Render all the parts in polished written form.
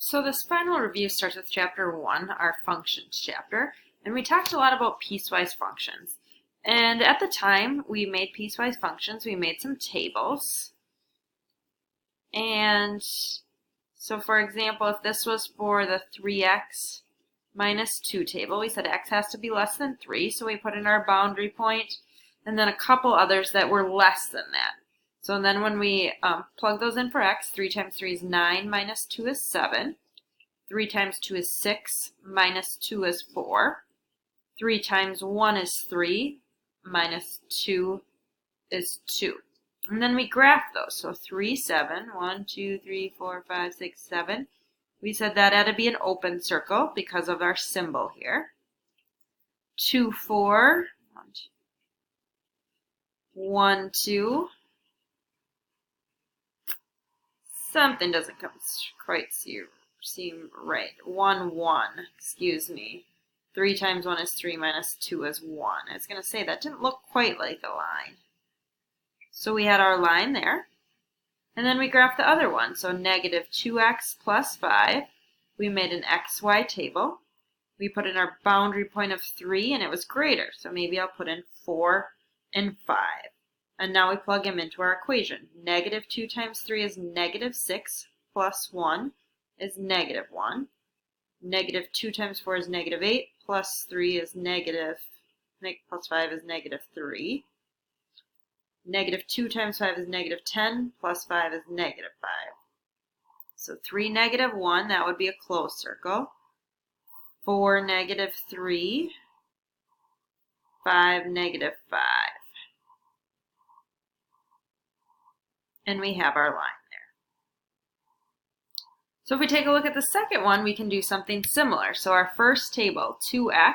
So this final review starts with chapter 1, our functions chapter, and we talked a lot about piecewise functions. And at the time we made piecewise functions, we made some tables. And so for example, if this was for the 3x minus 2 table, we said x has to be less than 3, so we put in our boundary point, and then a couple others that were less than that. So then when we plug those in for x, 3 times 3 is 9, minus 2 is 7. 3 times 2 is 6, minus 2 is 4. 3 times 1 is 3, minus 2 is 2. And then we graph those. So 3, 7, 1, 2, 3, 4, 5, 6, 7. We said that had to be an open circle because of our symbol here. 2, 4, 1, 2. Something doesn't quite seem right. 1, 1, excuse me. 3 times 1 is 3 minus 2 is 1. I was going to say that didn't look quite like a line. So we had our line there. And then we graphed the other one. So negative 2x plus 5. We made an xy table. We put in our boundary point of 3 and it was greater. So maybe I'll put in 4 and 5. And now we plug them into our equation. Negative 2 times 3 is negative 6 plus 1 is negative 1. Negative 2 times 4 is negative 8 plus 3 is plus 5 is negative 3. Negative 2 times 5 is negative 10 plus 5 is negative 5. So 3, negative 1, that would be a closed circle. 4, negative 3. 5, negative 5. And we have our line there. So if we take a look at the second one, we can do something similar. So our first table, 2x,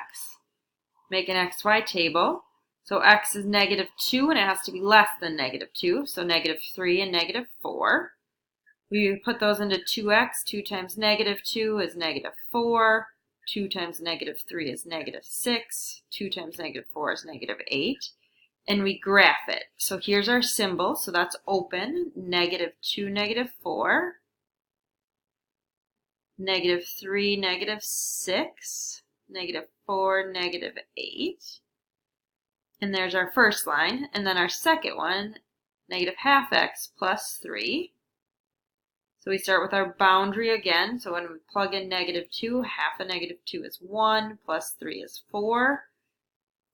make an xy table. So x is negative 2 and it has to be less than negative 2. So negative 3 and negative 4. We put those into 2x. 2 times negative 2 is negative 4. 2 times negative 3 is negative 6. 2 times negative 4 is negative 8. And we graph it. So here's our symbol. So that's open. Negative 2, negative 4. Negative 3, negative 6. Negative 4, negative 8. And there's our first line. And then our second one, negative half x plus 3. So we start with our boundary again. So when we plug in negative 2, half of negative 2 is 1, plus 3 is 4.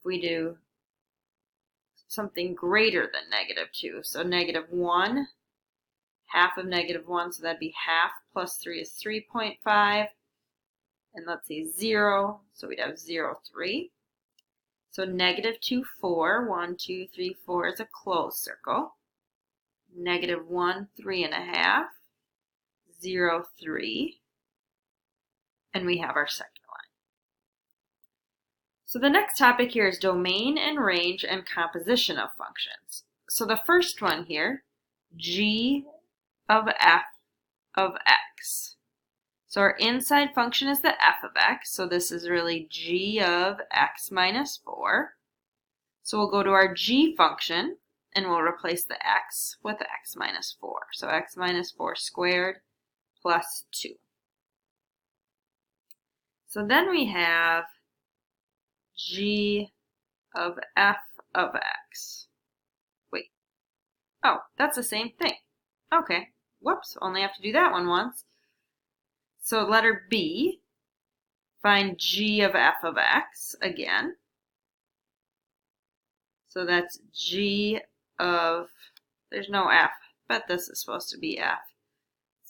We do something greater than negative 2. So negative 1, half of negative 1, so that'd be half plus 3 is 3.5. And let's see, 0, so we'd have 0, 3. So negative 2, 4, 1, 2, 3, 4 is a closed circle. Negative 1, 3.5, 0, 3. And we have our second. So the next topic here is domain and range and composition of functions. So the first one here, g of f of x. So our inside function is the f of x. So this is really g of x minus 4. So we'll go to our g function and we'll replace the x with x minus 4. So x minus 4 squared plus 2. So then we have g of f of x. Wait. Oh, that's the same thing. Okay. Whoops. Only have to do that one once. So letter B, find g of f of x again. So that's g of, there's no f, but this is supposed to be f.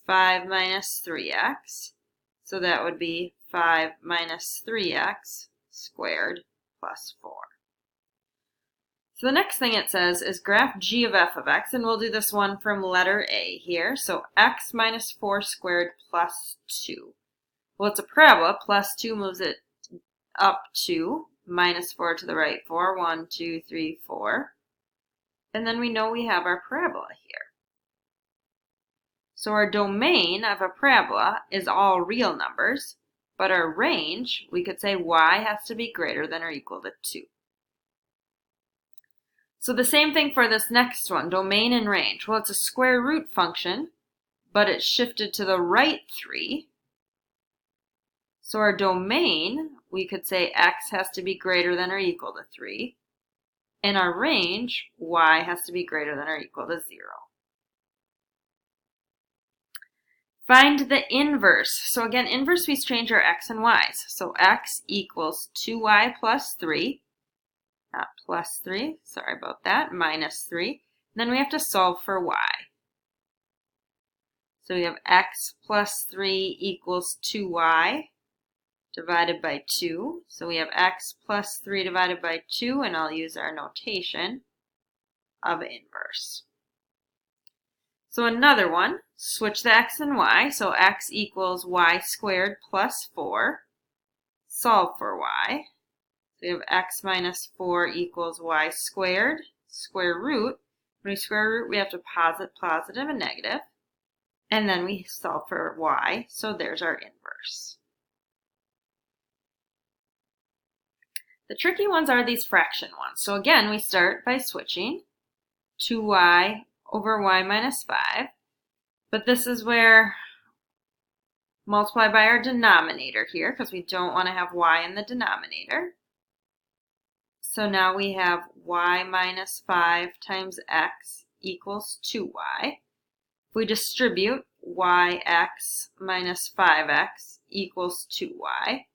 5 minus 3x. So that would be 5 minus 3x squared plus 4. So the next thing it says is graph g of f of x, and we'll do this one from letter A here. So x minus 4 squared plus 2. Well, it's a parabola. Plus 2 moves it up 2. Minus 4 to the right 4. 1, 2, 3, 4. And then we know we have our parabola here. So our domain of a parabola is all real numbers. But our range, we could say y has to be greater than or equal to 2. So the same thing for this next one, domain and range. Well, it's a square root function, but it's shifted to the right 3. So our domain, we could say x has to be greater than or equal to 3. And our range, y has to be greater than or equal to 0. Find the inverse. So again, inverse, we change our x and y's. So x equals 2y plus 3, not plus 3, sorry about that, minus 3. Then we have to solve for y. So we have x plus 3 equals 2y divided by 2. So we have x plus 3 divided by 2, and I'll use our notation of inverse. So another one, switch the x and y. So x equals y squared plus 4. Solve for y. So we have x minus 4 equals y squared. Square root. When we square root, we have to posit positive and negative. And then we solve for y. So there's our inverse. The tricky ones are these fraction ones. So again, we start by switching 2y over y minus 5. But this is where multiply by our denominator here, because we don't want to have y in the denominator. So now we have y minus 5 times x equals 2y. If we distribute, yx minus 5x equals 2y.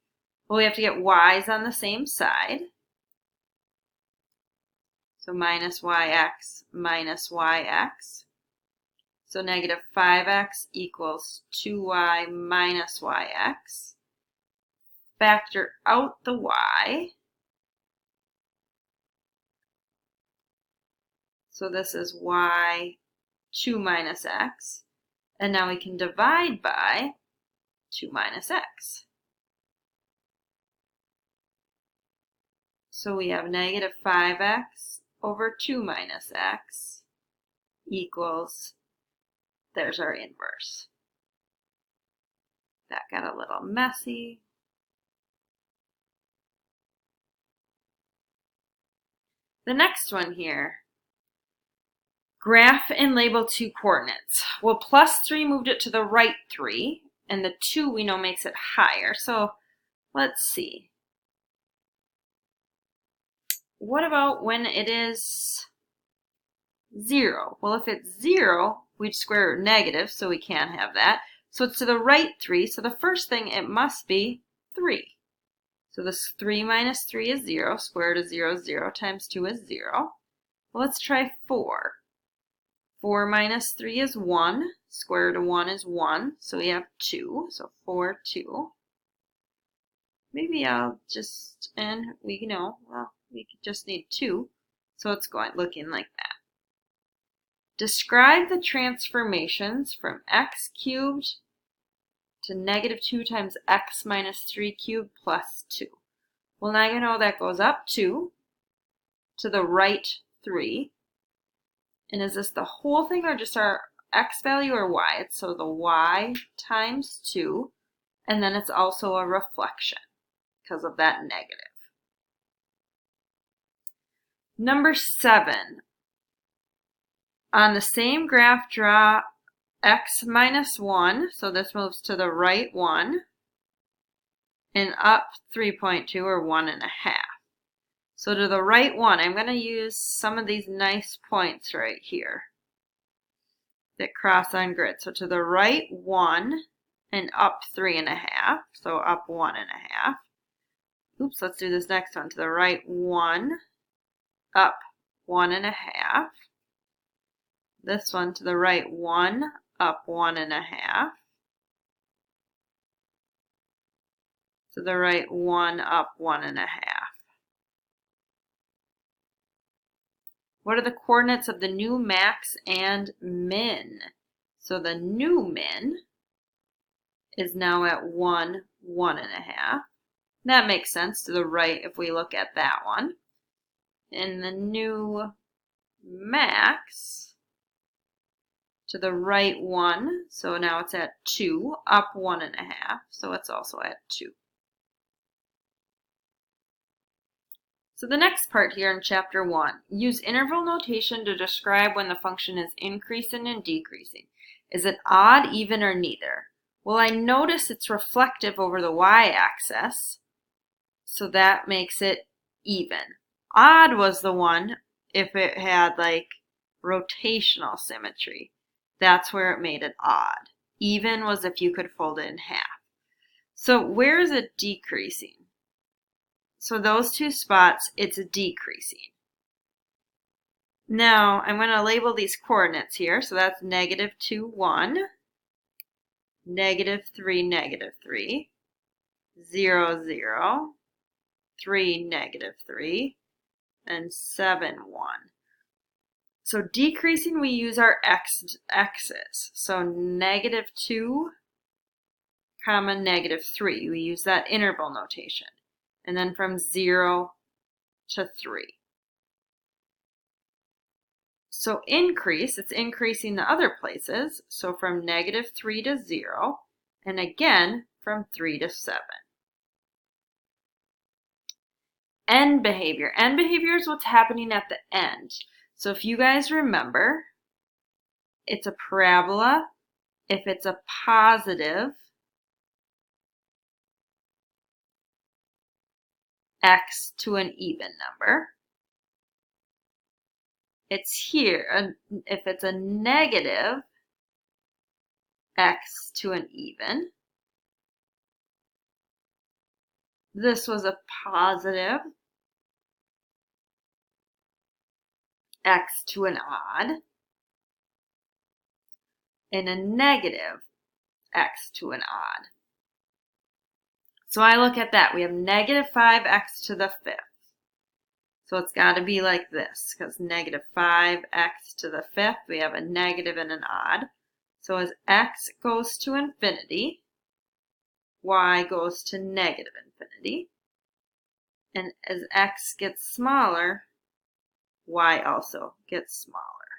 Well, we have to get y's on the same side. So minus yx minus yx. So negative 5x equals 2y minus yx. Factor out the y. So this is y 2 minus x. And now we can divide by 2 minus x. So we have negative 5x over 2 minus x equals, there's our inverse. That got a little messy. The next one here, graph and label 2 coordinates. Well, plus 3 moved it to the right 3, and the 2 we know makes it higher. So let's see. What about when it is 0? Well, if it's 0, we'd square root negative, so we can't have that. So it's to the right 3, so the first thing, it must be 3. So this 3 minus 3 is 0, square root of 0 is 0, times 2 is 0. Well, let's try 4. 4 minus 3 is 1, square root of 1 is 1, so we have 2, so 4, 2. Maybe I'll just, and we know, well, we just need 2, so it's looking like that. Describe the transformations from x cubed to negative 2 times x minus 3 cubed plus 2. Well, now you know that goes up 2 to the right 3. And is this the whole thing or just our x value or y? It's so the y times 2, and then it's also a reflection because of that negative. Number 7, on the same graph, draw x minus 1, so this moves to the right 1, and up 3.2 or 1.5. So to the right 1, I'm going to use some of these nice points right here that cross on grid. So to the right 1 and up 3.5, so up 1.5. Oops, let's do this next one. To the right 1, up 1.5. This one to the right 1, up 1.5. To the right 1, up 1.5. What are the coordinates of the new max and min? So the new min is now at 1, 1.5. That makes sense to the right if we look at that one. And the new max to the right 1, so now it's at 2, up 1.5, so it's also at 2. So the next part here in chapter 1, use interval notation to describe when the function is increasing and decreasing. Is it odd, even, or neither? Well, I notice it's reflective over the y-axis, so that makes it even. Odd was the one if it had like rotational symmetry. That's where it made it odd. Even was if you could fold it in half. So where is it decreasing? So those two spots, it's decreasing. Now I'm going to label these coordinates here. So that's -2, 1, -3, -3, 0, 0, 3, -3, and 7, 1. So decreasing, we use our x's. So -2, comma, -3. We use that interval notation. And then from 0 to 3. So increase, it's increasing the other places. So from -3 to 0, and again from 3 to 7. End behavior. End behavior is what's happening at the end. So if you guys remember, it's a parabola. If it's a positive x to an even number, it's here. If it's a negative x to an even, this was a positive x to an odd, and a negative x to an odd. So I look at that. We have -5x to the 5th. So it's got to be like this, because -5x to the 5th, we have a negative and an odd. So as x goes to infinity, y goes to -infinity. And as x gets smaller, y also gets smaller.